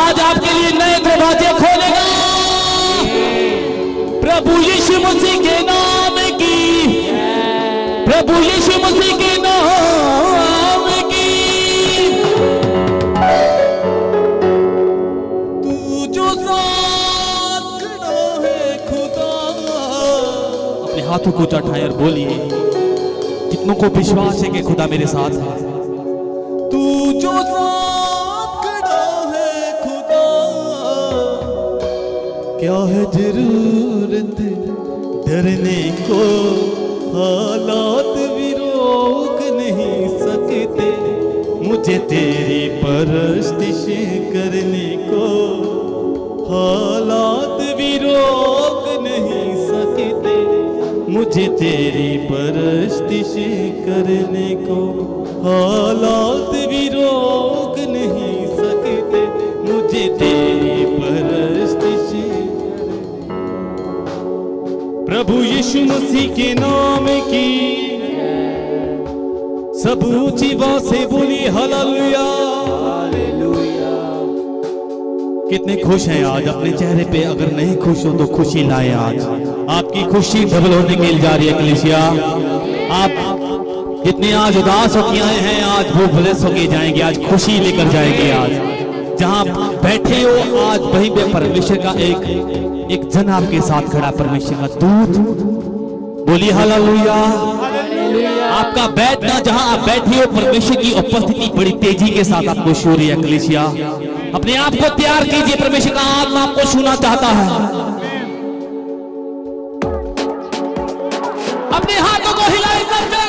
आज आपके लिए नए दरवाजे खोलेगा प्रभु यीशु मसीह के नाम की, प्रभु यीशु मसीह के नाम की। तू जो साथ खड़ा है खुदा, अपने हाथों को उठाए और बोलिए, कितनों को विश्वास है कि खुदा मेरे साथ है। तू जो साथ खड़ा है खुदा, क्या है जरूरत डरने को, हालात भी रोक नहीं सकते मुझे तेरी परस्तिश करने को, हालात भी रोक नहीं सकते मुझे तेरी परस्तिश करने को, हालात भी रोक नहीं सकते मुझे तेरी परस्तिश। प्रभु यीशु मसीह के नाम की सब ऊंची आवाज से बोली हालेलुया। कितने खुश हैं आज? अपने चेहरे पे अगर नहीं खुश हो तो खुशी लाए। आज आपकी खुशी डबल होने के लिए जा रही है कलीसिया। आप जितने आज उदास होके आए हैं आज वो ब्लेस होके जाएंगे, आज खुशी लेकर जाएंगे। आज जहां बैठे हो आज वहीं पे परमेश्वर का एक जन आपके साथ खड़ा, परमेश्वर का दूत। बोलिए हालेलुया। आपका बैठना जहां आप बैठे हो परमेश्वर की उपस्थिति बड़ी तेजी के साथ आपको छू रही है कलीसिया। अपने आप को तैयार कीजिए, परमेश्वर का आत्मा आपको छूना चाहता है। अपने हाथों को हिलाए सबसे।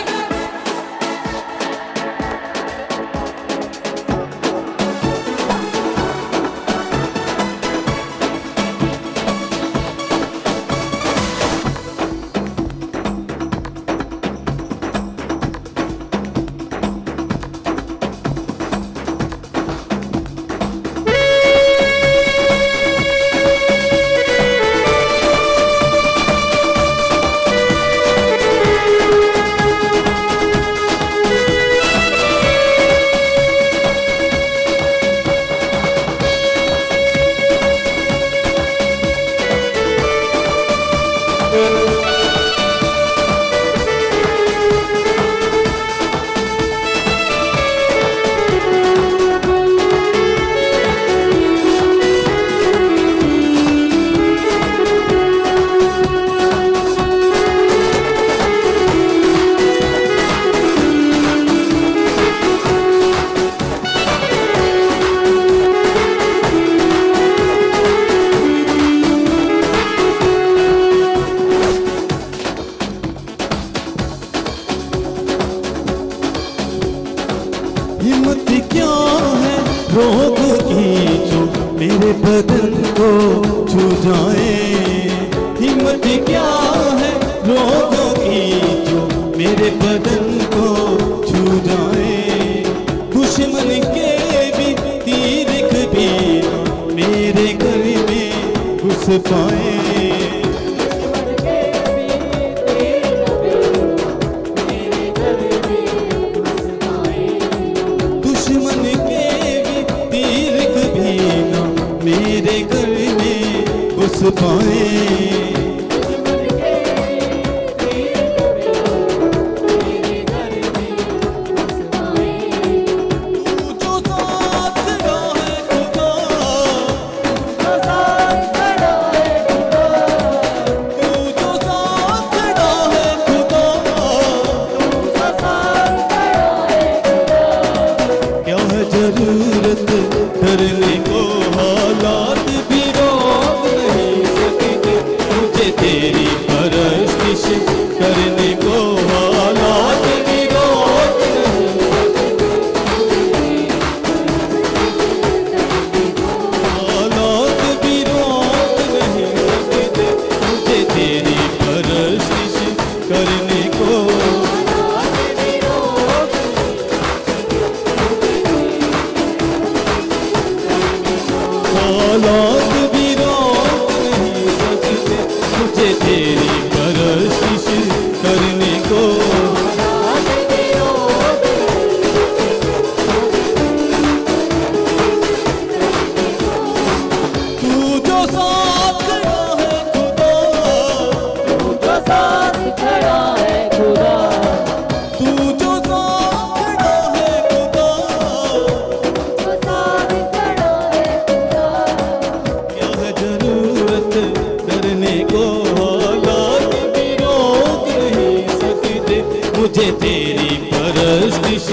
साथ खड़ा है खुदा, तू जो साथ खड़ा है खुदा, जो साथ खड़ा है खुदा। क्या है जरूरत करने को, हालात भी रोक नहीं सकते मुझे तेरी परस्तिश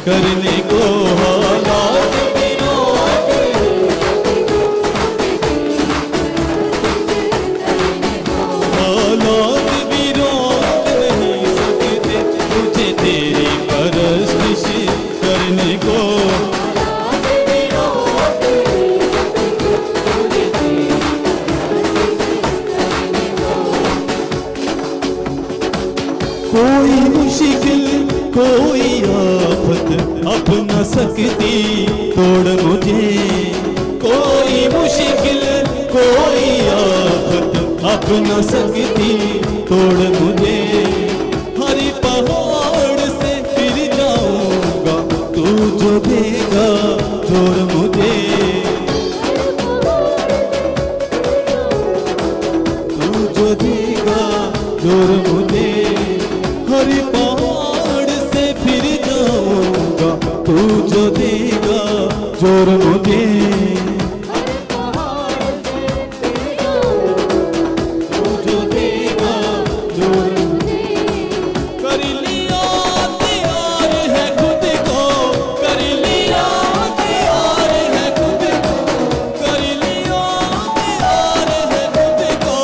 करने को, हालात भी रोक नहीं हालात भी रोक नहीं सकते मुझे तेरी परस्तिश करने को। कोई मुश्किल कोई आफत अब न सकती तोड़ मुझे, कोई मुश्किल कोई आफत अब न सकती तोड़ मुझे। हरी पहाड़ से फिर जाऊंगा तू जो देगा जोर मुझे, तू जो देगा जोर मुझे। हरी पहाड़ से फिर जाऊंगा तू जो देगा जोर मुझे, तू जो देगा जोर मुझे। कर लिया तैयार है खुद को, कर लिया तैयार है खुद को, कर लिया तैयार है खुद को।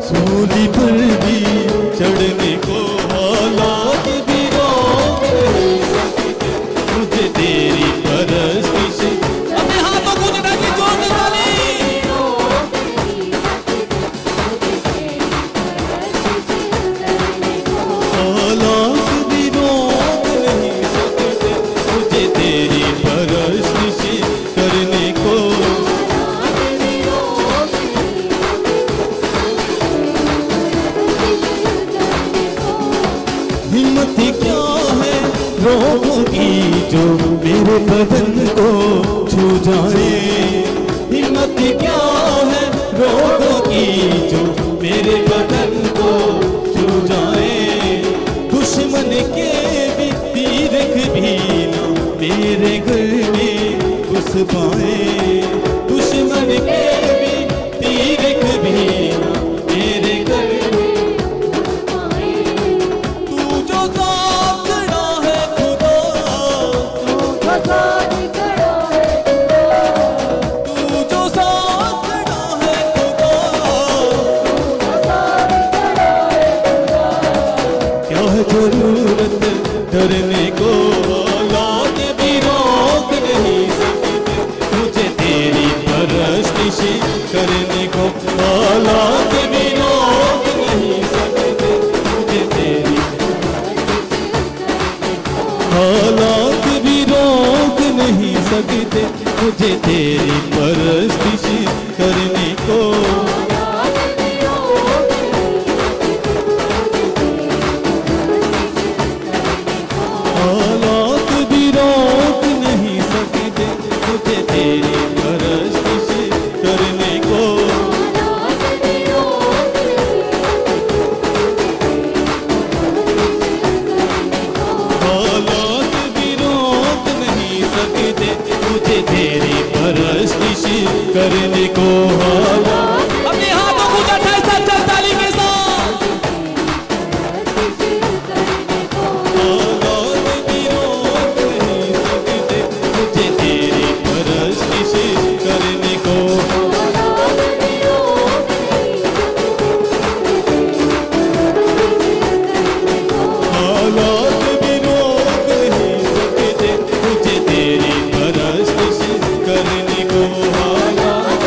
सूली पर भी चढ़ने को, हालात भी रोक नहीं सकते मुझे तेरी परस्तिश। अपने हाथों को जगा के जोर से बोले, हालात भी रोक नहीं सकते मुझे तेरी परस्तिश करने को। हिम्मत क्या है रोगों की जो मेरे बदन को छू जाए, हिम्मत क्या है रोगों की जो मेरे बदन को छू जाए। दुश्मन के भी तीर भी ना मेरे घर में घुस पाए, दुश्मन के भी तीर भी ना मेरे घर में। तू जो साथ खड़ा है खुदा, जो साथ खड़ा है खुदा, तू जो साथ खड़ा है खुदा। जो साथ खड़ा है खुदा। क्या है जरूरत डरने को, हालात भी रोक नहीं सकते मुझे तेरी परस्तिश करने को, हालात भी रोक नहीं सकते मुझे तेरी, हालात भी रोक नहीं सकते मुझे तेरी परस्तिश करने को। हालात भी रोक नहीं सकते मुझे तेरी परस्तिश करने को। हालात भी रोक नहीं सकते मुझे तेरी परस्तिश करने को। हालात अपने हाथों को उठाए सच्चा ताली के साथ। हालात भी रोक नहीं सकते मुझे तेरी परस्तिश करने को। हालात भी रोक नहीं सकते मुझे तेरी परस्तिश करने को। हालात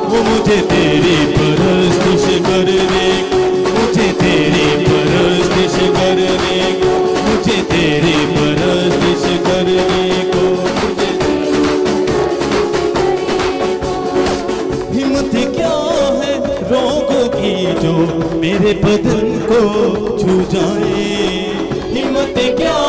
वो मुझे तेरी परस्तिश करने को, मुझे तेरी परस्तिश करने को, मुझे तेरी परस्तिश करने को। हिम्मत क्या है रोगों की जो मेरे बदन को छू जाए, हिम्मत क्या